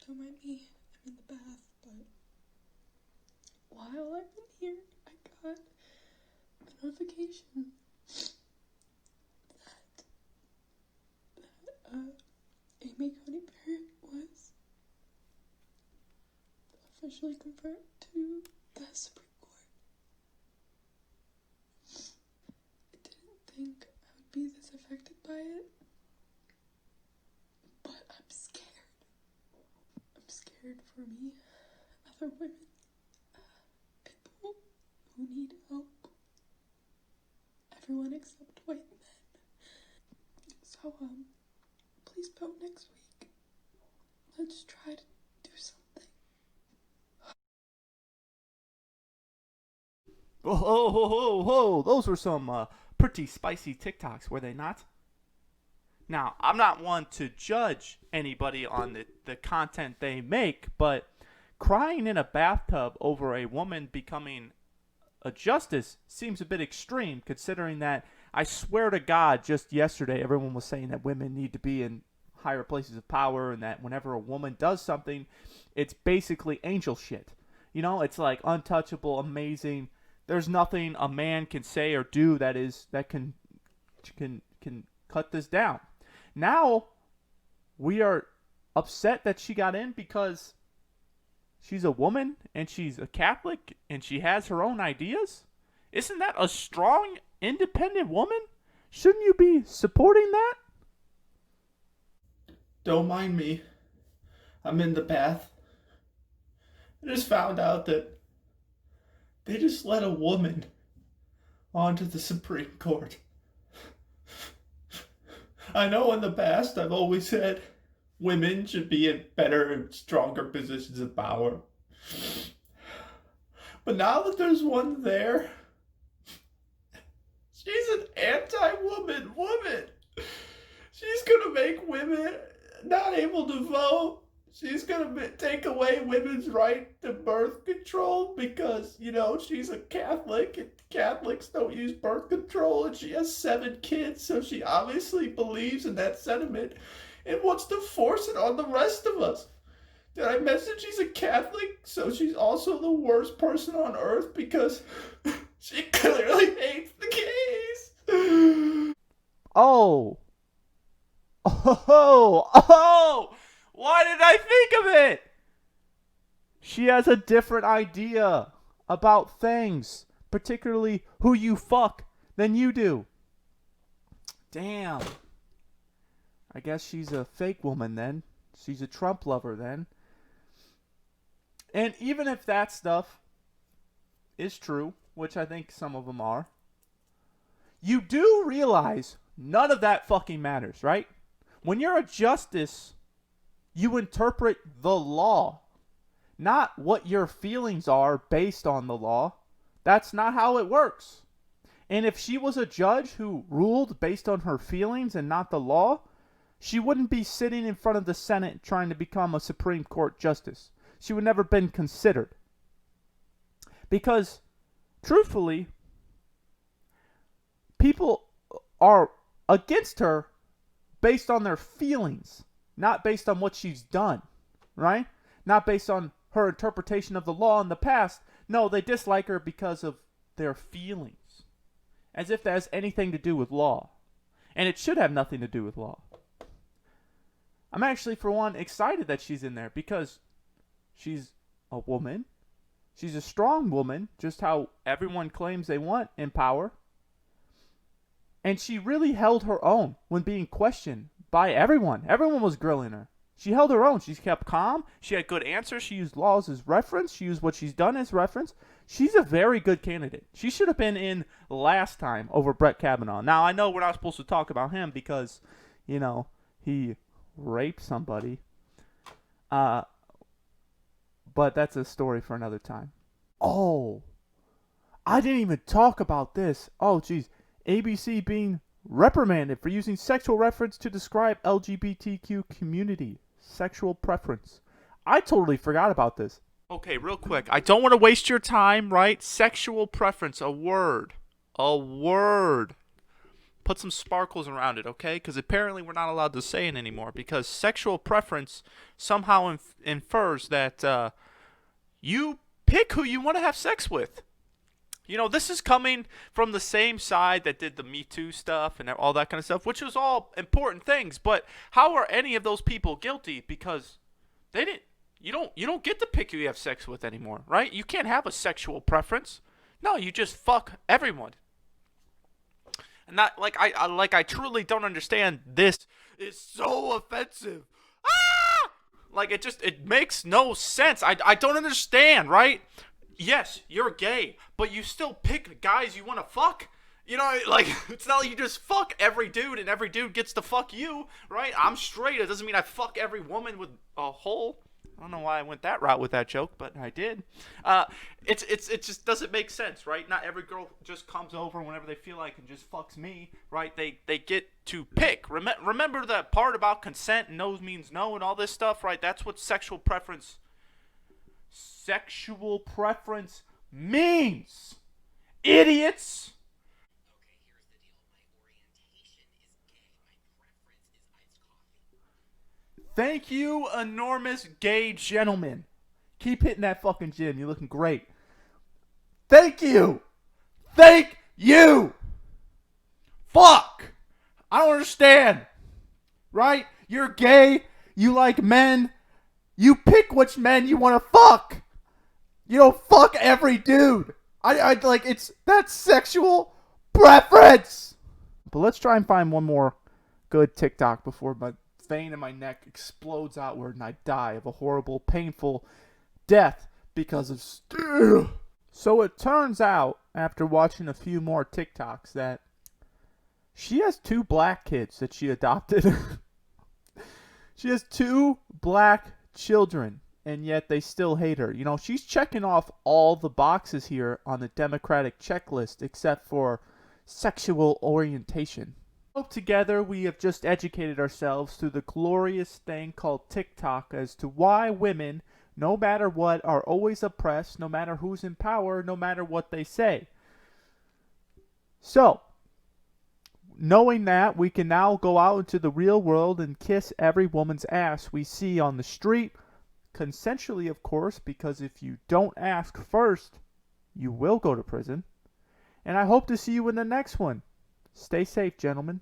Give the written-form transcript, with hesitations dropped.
Don't mind me, I'm in the bath, but while I'm in here, I got a notification that Amy Coney Barrett was officially confirmed to the Supreme Court. I didn't think I would be this affected by it, but I'm scared. I'm scared for me, other women, people who need help. Everyone except white men. So, please vote next week. Let's try to do something. Whoa, whoa, whoa, whoa. Those were some pretty spicy TikToks, were they not? Now, I'm not one to judge anybody on the content they make, but crying in a bathtub over a woman becoming a justice seems a bit extreme, considering that I swear to God, just yesterday, everyone was saying that women need to be in higher places of power and that whenever a woman does something, it's basically angel shit. You know, it's like untouchable, amazing. There's nothing a man can say or do that can cut this down. Now we are upset that she got in because she's a woman and she's a Catholic and she has her own ideas. Isn't that a strong, independent woman? Shouldn't you be supporting that? Don't mind me. I'm in the bath. I just found out that they just let a woman onto the Supreme Court. I know in the past I've always said women should be in better and stronger positions of power. But now that there's one there, she's an anti-woman woman. She's gonna make women not able to vote. She's gonna take away women's right to birth control because, she's a Catholic and Catholics don't use birth control and she has 7 kids, so she obviously believes in that sentiment and wants to force it on the rest of us. Did I mention she's a Catholic, so she's also the worst person on earth because she clearly hates the gays? Oh. Oh. Why did I think of it? She has a different idea about things, particularly who you fuck, than you do. Damn. I guess she's a fake woman then. She's a Trump lover then. And even if that stuff is true, which I think some of them are, you do realize none of that fucking matters, right? When you're a justice, you interpret the law, not what your feelings are based on the law. That's not how it works. And if she was a judge who ruled based on her feelings and not the law, she wouldn't be sitting in front of the Senate trying to become a Supreme Court justice. She would never have been considered. Because, truthfully, people are against her based on their feelings, not based on what she's done, right? Not based on her interpretation of the law in the past. No, they dislike her because of their feelings, as if that has anything to do with law. And it should have nothing to do with law. I'm actually, for one, excited that she's in there because she's a woman. She's a strong woman, just how everyone claims they want in power. And she really held her own when being questioned by everyone. Everyone was grilling her. She held her own. She kept calm. She had good answers. She used laws as reference. She used what she's done as reference. She's a very good candidate. She should have been in last time over Brett Kavanaugh. Now, I know we're not supposed to talk about him because, he raped somebody. But that's a story for another time. Oh, I didn't even talk about this. Oh, geez. ABC being reprimanded for using sexual reference to describe LGBTQ community. Sexual preference. I totally forgot about this. Okay, real quick. I don't want to waste your time, right? Sexual preference, a word. A word. Put some sparkles around it, okay? Because apparently we're not allowed to say it anymore, because sexual preference somehow infers that you pick who you want to have sex with. You know, this is coming from the same side that did the Me Too stuff and all that kind of stuff, which was all important things. But how are any of those people guilty? Because they didn't. You don't get to pick who you have sex with anymore, right? You can't have a sexual preference. No, you just fuck everyone. And that, I truly don't understand. This is so offensive. Ah! Like, it makes no sense. I don't understand, right? Yes, you're gay, but you still pick guys you want to fuck. You know, like, it's not like you just fuck every dude and every dude gets to fuck you, right? I'm straight. It doesn't mean I fuck every woman with a hole. I don't know why I went that route with that joke, but I did. It just doesn't make sense, right? Not every girl just comes over whenever they feel like and just fucks me, right? They get to pick. Remember that part about consent and no means no and all this stuff, right? That's what sexual preference means. Idiots! Thank you, enormous gay gentleman. Keep hitting that fucking gym. You're looking great. Thank you. Thank you. Fuck. I don't understand. Right? You're gay. You like men. You pick which men you want to fuck. You don't fuck every dude. That's sexual preference. But let's try and find one more good TikTok before my vein in my neck explodes outward and I die of a horrible, painful death because of So it turns out, after watching a few more TikToks, that she has 2 black kids that she adopted. She has 2 black children, and yet they still hate her. You know, she's checking off all the boxes here on the Democratic checklist except for sexual orientation. Hope together we have just educated ourselves through the glorious thing called TikTok as to why women, no matter what, are always oppressed, no matter who's in power, no matter what they say. So, knowing that, we can now go out into the real world and kiss every woman's ass we see on the street, consensually, of course, because if you don't ask first, you will go to prison. And I hope to see you in the next one. Stay safe, gentlemen.